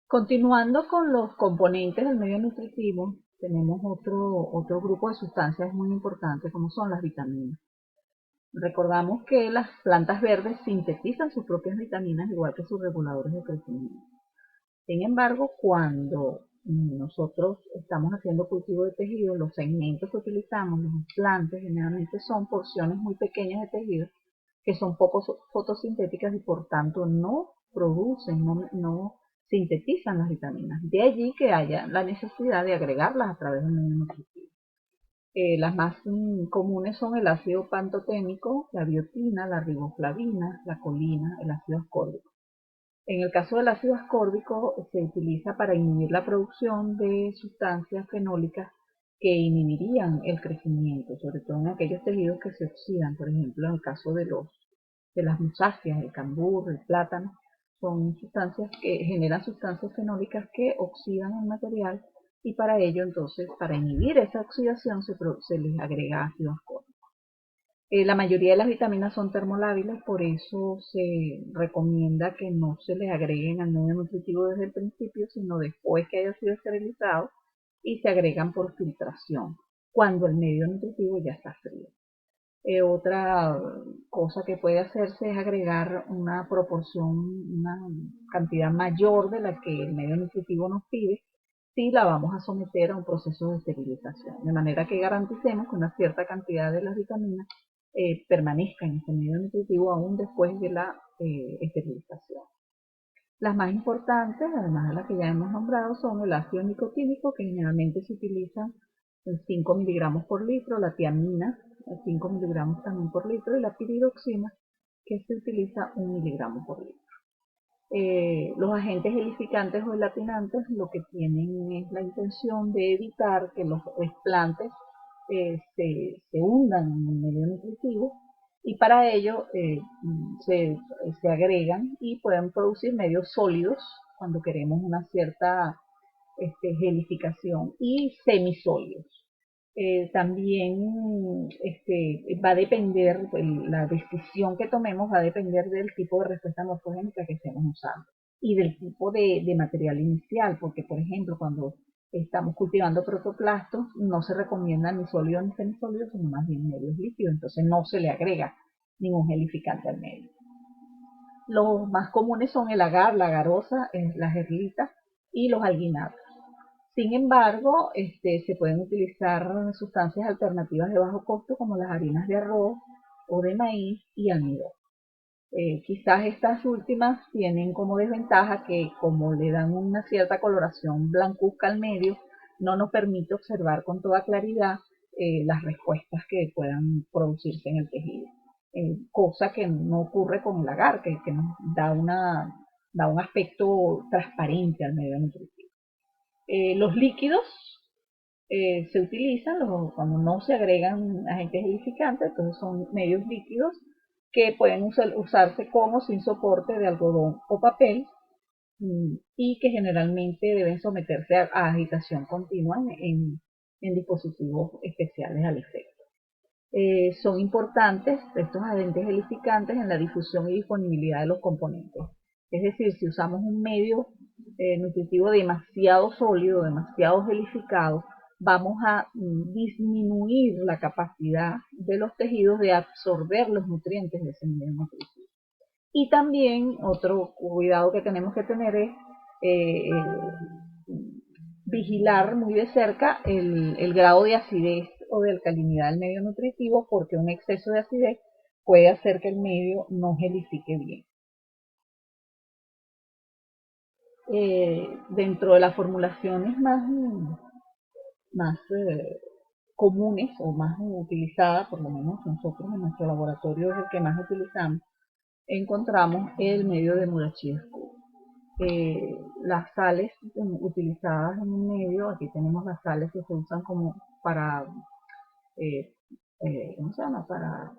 Continuando con los componentes del medio nutritivo, tenemos otro grupo de sustancias muy importante como son las vitaminas. Recordamos que las plantas verdes sintetizan sus propias vitaminas igual que sus reguladores de crecimiento. Sin embargo, cuando nosotros estamos haciendo cultivo de tejido, los segmentos que utilizamos, los implantes, generalmente son porciones muy pequeñas de tejido que son poco fotosintéticas y por tanto no producen, no sintetizan las vitaminas. De allí que haya la necesidad de agregarlas a través del medio nutritivo. Las más comunes son el ácido pantoténico, la biotina, la riboflavina, la colina, el ácido ascórbico. En el caso del ácido ascórbico se utiliza para inhibir la producción de sustancias fenólicas que inhibirían el crecimiento, sobre todo en aquellos tejidos que se oxidan, por ejemplo, en el caso de las musáceas, el cambur, el plátano, son sustancias que generan sustancias fenólicas que oxidan el material y para ello entonces, para inhibir esa oxidación se les agrega ácido ascórbico. La mayoría de las vitaminas son termolábiles, por eso se recomienda que no se les agreguen al medio nutritivo desde el principio, sino después que haya sido esterilizado y se agregan por filtración, cuando el medio nutritivo ya está frío. Otra cosa que puede hacerse es agregar una proporción, una cantidad mayor de la que el medio nutritivo nos pide si la vamos a someter a un proceso de esterilización, de manera que garanticemos que una cierta cantidad de las vitaminas permanezca en ese medio nutritivo aún después de la esterilización. Las más importantes, además de las que ya hemos nombrado, son el ácido nicotínico, que generalmente se utiliza en 5 miligramos por litro, la tiamina, 5 miligramos también por litro, y la piridoxina, que se utiliza 1 miligramo por litro. Los agentes gelificantes o gelatinantes lo que tienen es la intención de evitar que los desplantes se hundan en el medio nutritivo y para ello se agregan y pueden producir medios sólidos cuando queremos una cierta gelificación y semisólidos. También va a depender, la decisión que tomemos va a depender del tipo de respuesta morfogénica que estemos usando y del tipo de material inicial, porque por ejemplo cuando estamos cultivando protoplastos no se recomienda ni sólido ni semisólido, sino más bien medios líquidos, entonces no se le agrega ningún gelificante al medio. Los más comunes son el agar, la agarosa, las erlitas y los alginatos. Sin embargo, se pueden utilizar sustancias alternativas de bajo costo como las harinas de arroz o de maíz y almidón. Quizás estas últimas tienen como desventaja que como le dan una cierta coloración blancuzca al medio, no nos permite observar con toda claridad las respuestas que puedan producirse en el tejido. Cosa que no ocurre con el agar, que nos da un aspecto transparente al medio nutritivo. Los líquidos se utilizan cuando no se agregan agentes gelificantes, entonces son medios líquidos que pueden usarse con o sin soporte de algodón o papel y que generalmente deben someterse a agitación continua en dispositivos especiales al efecto. Son importantes estos agentes gelificantes en la difusión y disponibilidad de los componentes. Es decir, si usamos un medio nutritivo demasiado sólido, demasiado gelificado, vamos a disminuir la capacidad de los tejidos de absorber los nutrientes de ese medio nutritivo. Y también otro cuidado que tenemos que tener es eh, vigilar muy de cerca el grado de acidez o de alcalinidad del medio nutritivo, porque un exceso de acidez puede hacer que el medio no gelifique bien. Dentro de las formulaciones más comunes o más utilizadas, por lo menos nosotros en nuestro laboratorio es el que más utilizamos, encontramos el medio de Murachie-Scoop. Las sales utilizadas en un medio, aquí tenemos las sales que se usan como para, ¿cómo se llama? Para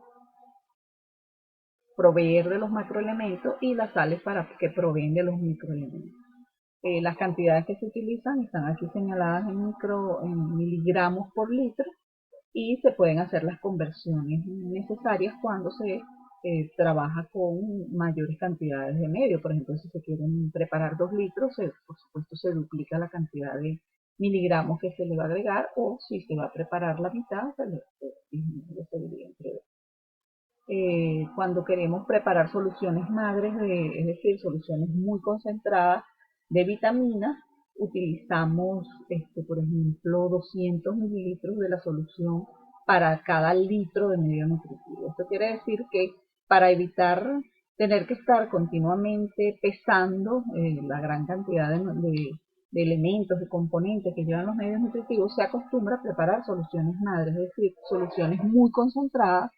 proveer de los macroelementos y las sales para que proveen de los microelementos. Las cantidades que se utilizan están aquí señaladas en miligramos por litro y se pueden hacer las conversiones necesarias cuando se trabaja con mayores cantidades de medio. Por ejemplo, si se quieren preparar 2 litros, por supuesto se duplica la cantidad de miligramos que se le va a agregar, o si se va a preparar la mitad, se disminuye, se divide entre 2. Cuando queremos preparar soluciones madres, es decir, soluciones muy concentradas de vitaminas, utilizamos, por ejemplo, 200 mililitros de la solución para cada litro de medio nutritivo. Esto quiere decir que para evitar tener que estar continuamente pesando la gran cantidad de elementos, de componentes que llevan los medios nutritivos, se acostumbra a preparar soluciones madres, es decir, soluciones muy concentradas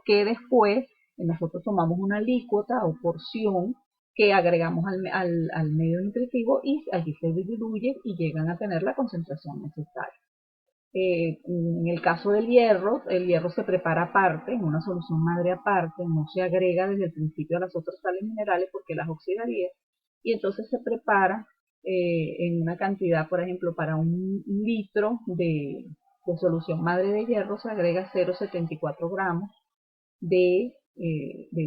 que después nosotros tomamos una alícuota o porción que agregamos al medio nutritivo y allí se diluye y llegan a tener la concentración necesaria. En el caso del hierro, el hierro se prepara aparte, en una solución madre aparte, no se agrega desde el principio a las otras sales minerales porque las oxidaría, y entonces se prepara en una cantidad, por ejemplo, para un litro de solución madre de hierro se agrega 0,74 gramos de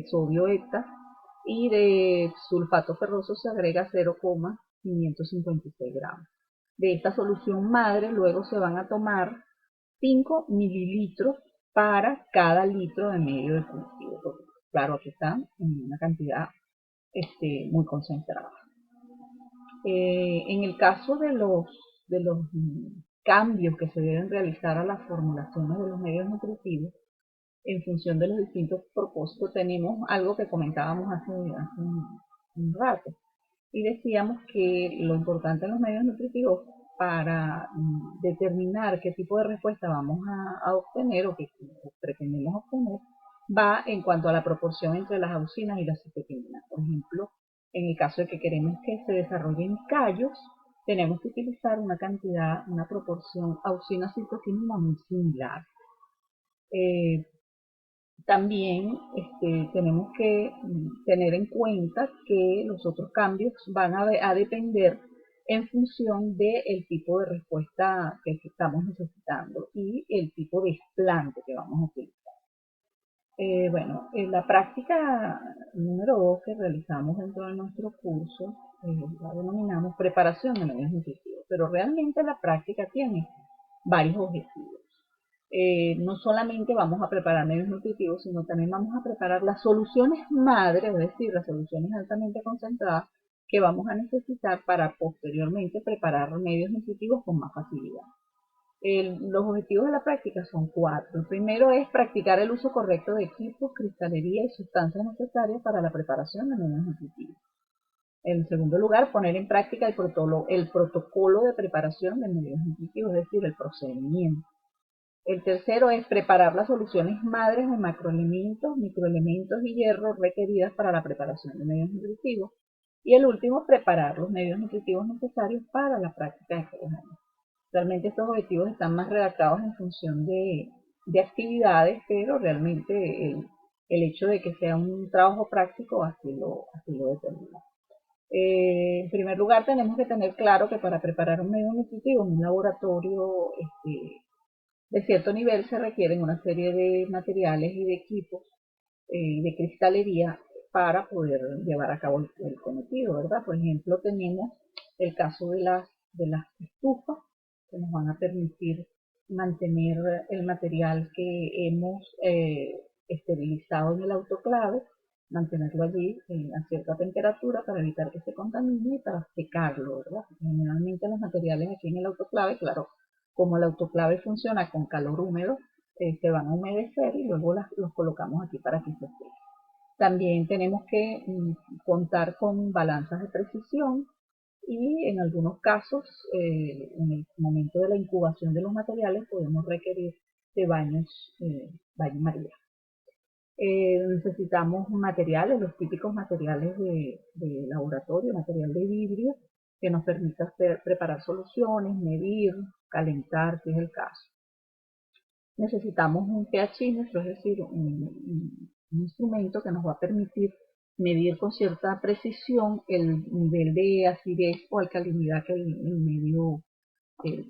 sodio hecta, y de sulfato ferroso se agrega 0,556 gramos. De esta solución madre luego se van a tomar 5 mililitros para cada litro de medio de cultivo. Porque, claro, aquí están en una cantidad muy concentrada. En el caso de los cambios que se deben realizar a las formulaciones de los medios nutritivos, en función de los distintos propósitos, tenemos algo que comentábamos hace un rato, y decíamos que lo importante en los medios nutritivos para determinar qué tipo de respuesta vamos a obtener o que pretendemos obtener va en cuanto a la proporción entre las auxinas y las citokininas. Por ejemplo, en el caso de que queremos que se desarrollen callos, tenemos que utilizar una cantidad, una proporción auxina-citoquinina muy similar. También tenemos que tener en cuenta que los otros cambios van a depender en función del tipo de respuesta que estamos necesitando y el tipo de desplante que vamos a utilizar. Bueno, en la práctica número 2 que realizamos dentro de nuestro curso, la denominamos preparación de medios nutritivos, pero realmente la práctica tiene varios objetivos. No solamente vamos a preparar medios nutritivos, sino también vamos a preparar las soluciones madres, es decir, las soluciones altamente concentradas que vamos a necesitar para posteriormente preparar medios nutritivos con más facilidad. Los objetivos de la práctica son 4. El primero es practicar el uso correcto de equipos, cristalería y sustancias necesarias para la preparación de medios nutritivos. En segundo lugar, poner en práctica el protocolo de preparación de medios nutritivos, es decir, el procedimiento. El tercero es preparar las soluciones madres de macroelementos, microelementos y hierro requeridas para la preparación de medios nutritivos. Y el último, preparar los medios nutritivos necesarios para la práctica de estos años. Realmente estos objetivos están más redactados en función de actividades, pero realmente el hecho de que sea un trabajo práctico así lo determina. En primer lugar, tenemos que tener claro que para preparar un medio nutritivo en un laboratorio de cierto nivel se requieren una serie de materiales y de equipos de cristalería para poder llevar a cabo el cometido, ¿verdad? Por ejemplo, tenemos el caso de las estufas que nos van a permitir mantener el material que hemos esterilizado en el autoclave, mantenerlo allí a cierta temperatura para evitar que se contamine y para secarlo, ¿verdad? Generalmente los materiales aquí en el autoclave, claro, como el autoclave funciona con calor húmedo, se van a humedecer y luego los colocamos aquí para que se sequen. También tenemos que contar con balanzas de precisión y en algunos casos, en el momento de la incubación de los materiales, podemos requerir de baños María. Necesitamos materiales, los típicos materiales de laboratorio, material de vidrio, que nos permita preparar soluciones, medir, calentar, si es el caso. Necesitamos un pHímetro, es decir, un instrumento que nos va a permitir medir con cierta precisión el nivel de acidez o alcalinidad que el medio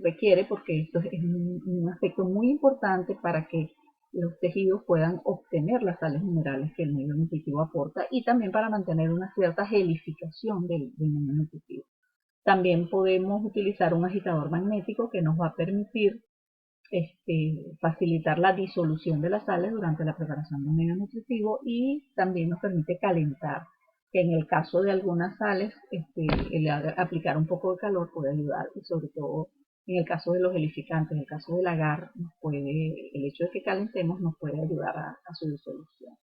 requiere, porque esto es un aspecto muy importante para que los tejidos puedan obtener las sales minerales que el medio nutritivo aporta y también para mantener una cierta gelificación del medio nutritivo. También podemos utilizar un agitador magnético que nos va a permitir facilitar la disolución de las sales durante la preparación del medio nutritivo y también nos permite calentar, que en el caso de algunas sales, el aplicar un poco de calor puede ayudar y sobre todo en el caso de los gelificantes, en el caso del agar, el hecho de que calentemos nos puede ayudar a su disolución.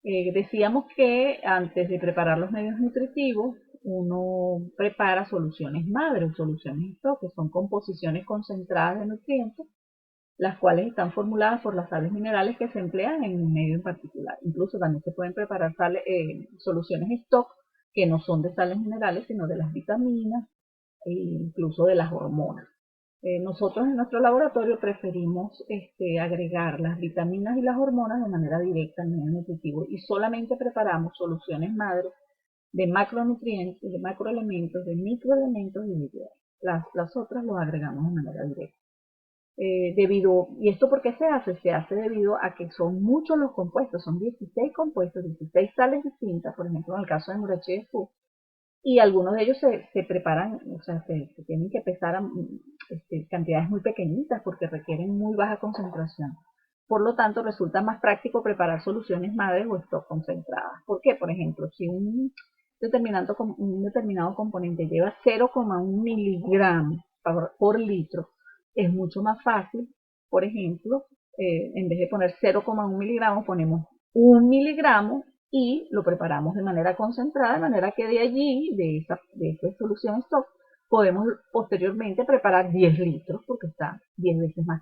Decíamos que antes de preparar los medios nutritivos, uno prepara soluciones madre o soluciones stock, que son composiciones concentradas de nutrientes, las cuales están formuladas por las sales minerales que se emplean en un medio en particular. Incluso también se pueden preparar soluciones stock que no son de sales minerales, sino de las vitaminas e incluso de las hormonas. Nosotros en nuestro laboratorio preferimos agregar las vitaminas y las hormonas de manera directa al medio nutritivo y solamente preparamos soluciones madres de macronutrientes, de macroelementos, de microelementos y de hierro. Las otras lo agregamos de manera directa. ¿Y esto por qué se hace? Se hace debido a que son muchos los compuestos, son 16 compuestos, 16 sales distintas, por ejemplo en el caso de Murache Fu, y algunos de ellos se preparan, o sea, se tienen que pesar a cantidades muy pequeñitas porque requieren muy baja concentración. Por lo tanto, resulta más práctico preparar soluciones madres o stock concentradas. ¿Por qué? Por ejemplo, si un determinado componente lleva 0,1 miligramos por litro, es mucho más fácil, por ejemplo, en vez de poner 0,1 miligramos, ponemos 1 miligramo y lo preparamos de manera concentrada, de manera que de allí, de esta solución stock, podemos posteriormente preparar 10 litros, porque está 10 veces más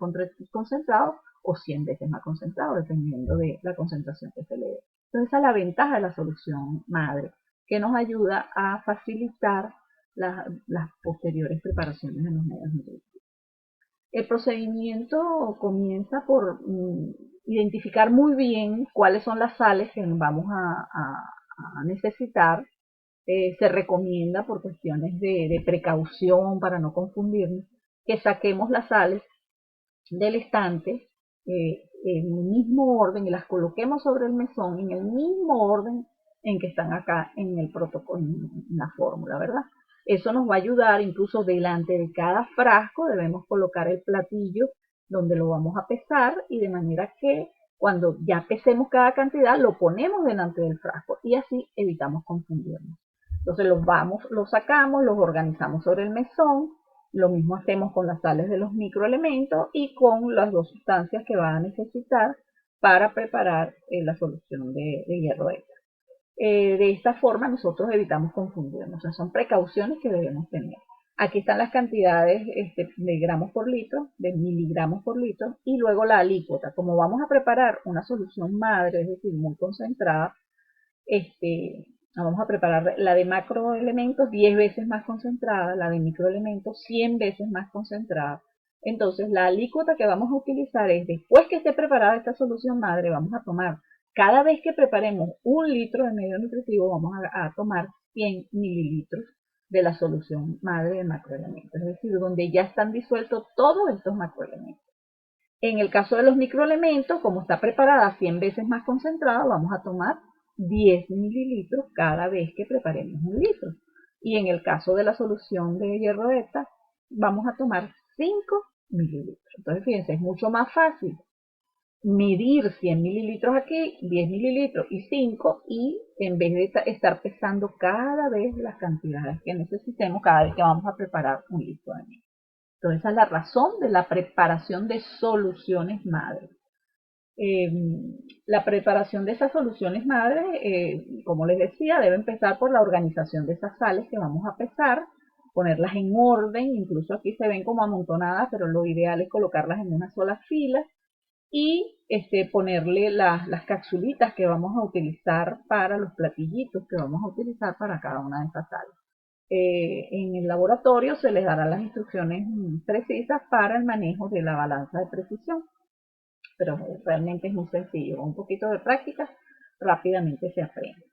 concentrado o 100 veces más concentrado, dependiendo de la concentración que se le dé. Entonces, esa es la ventaja de la solución madre, que nos ayuda a facilitar las posteriores preparaciones de los medios nutritivos. El procedimiento comienza por identificar muy bien cuáles son las sales que vamos a necesitar. Se recomienda por cuestiones de precaución para no confundirnos que saquemos las sales del estante en el mismo orden y las coloquemos sobre el mesón en el mismo orden en que están acá en el protocolo, en la fórmula, ¿verdad? Eso nos va a ayudar, incluso delante de cada frasco debemos colocar el platillo donde lo vamos a pesar y de manera que cuando ya pesemos cada cantidad lo ponemos delante del frasco y así evitamos confundirnos. Entonces los sacamos, los organizamos sobre el mesón. Lo mismo hacemos con las sales de los microelementos y con las dos sustancias que van a necesitar para preparar la solución de hierro extra. De esta forma nosotros evitamos confundirnos, o sea, son precauciones que debemos tener. Aquí están las cantidades de gramos por litro, de miligramos por litro, y luego la alícuota. Como vamos a preparar una solución madre, es decir, muy concentrada, vamos a preparar la de macroelementos 10 veces más concentrada, la de microelementos 100 veces más concentrada. Entonces, la alícuota que vamos a utilizar es, después que esté preparada esta solución madre, vamos a tomar, cada vez que preparemos 1 litro de medio nutritivo, vamos a tomar 100 mililitros de la solución madre de macroelementos, es decir, donde ya están disueltos todos estos macroelementos. En el caso de los microelementos, como está preparada 100 veces más concentrada, vamos a tomar 10 mililitros cada vez que preparemos 1 litro. Y en el caso de la solución de hierro beta, vamos a tomar 5 mililitros. Entonces, fíjense, es mucho más fácil medir 100 mililitros aquí, 10 mililitros y 5, y en vez de estar pesando cada vez las cantidades que necesitemos cada vez que vamos a preparar 1 litro de miel. Entonces, esa es la razón de la preparación de soluciones madre. La preparación de esas soluciones madre, como les decía, debe empezar por la organización de esas sales que vamos a pesar, ponerlas en orden, incluso aquí se ven como amontonadas, pero lo ideal es colocarlas en una sola fila y ponerle las capsulitas que vamos a utilizar para los platillitos que vamos a utilizar para cada una de esas sales. En el laboratorio se les darán las instrucciones precisas para el manejo de la balanza de precisión, pero realmente es muy sencillo, con un poquito de práctica rápidamente se aprende.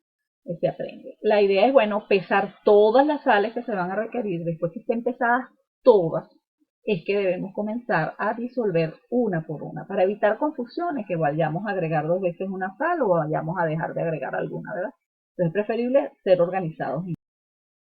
La idea es, bueno, pesar todas las sales que se van a requerir después que estén pesadas todas, es que debemos comenzar a disolver una por una para evitar confusiones, que vayamos a agregar 2 veces una sal o vayamos a dejar de agregar alguna, ¿verdad? Entonces es preferible ser organizados.